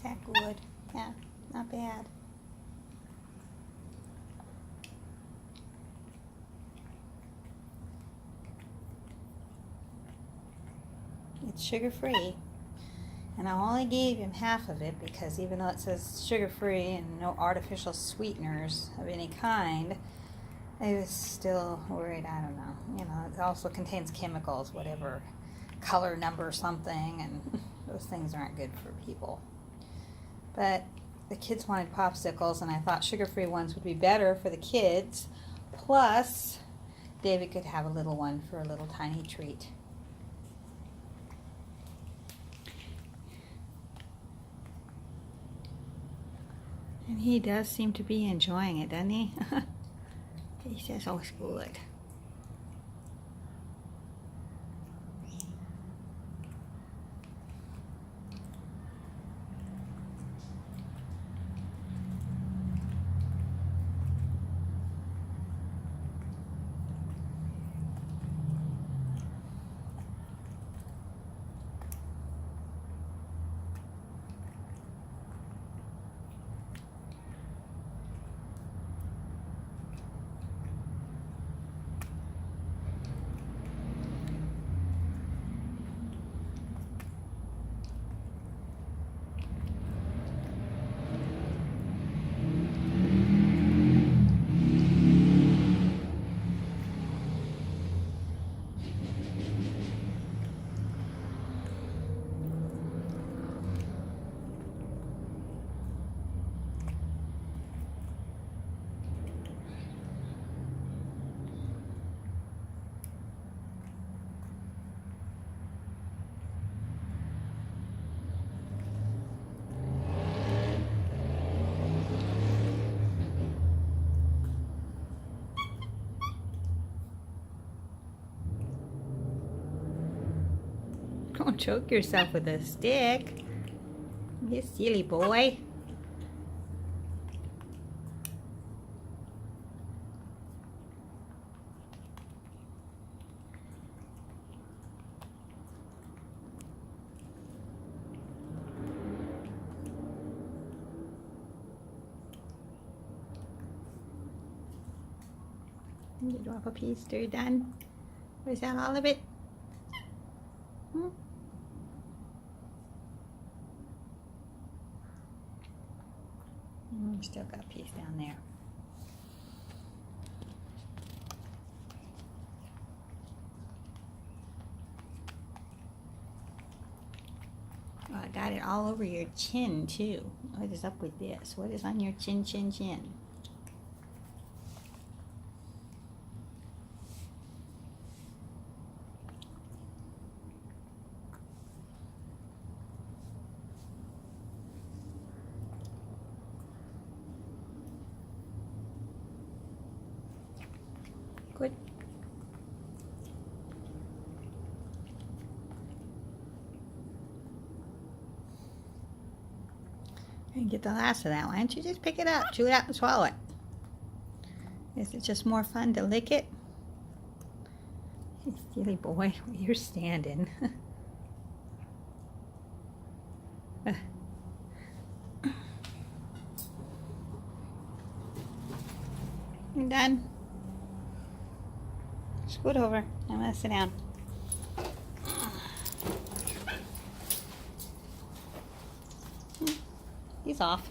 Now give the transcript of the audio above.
Is that good? Yeah, not bad. It's sugar-free. And I only gave him half of it because even though it says sugar-free and no artificial sweeteners of any kind, I was still worried. I don't know. You know, it also contains chemicals, whatever, color number something, and those things aren't good for people. But the kids wanted popsicles, and I thought sugar-free ones would be better for the kids. Plus, Davie could have a little one for a little tiny treat. And he does seem to be enjoying it, doesn't he? He says, oh, it's good. Don't choke yourself with a stick. You silly boy. You drop a piece. Are you done? Or is that all of it? Still got a piece down there. Oh, I got it all over your chin too. What is up with this? What is on your chin, chin, chin? Good. And get the last of that. Why don't you just pick it up, chew it out, and swallow it? Is it just more fun to lick it? You silly boy, you're standing. You done? Scoot over. I'm gonna sit down. He's off.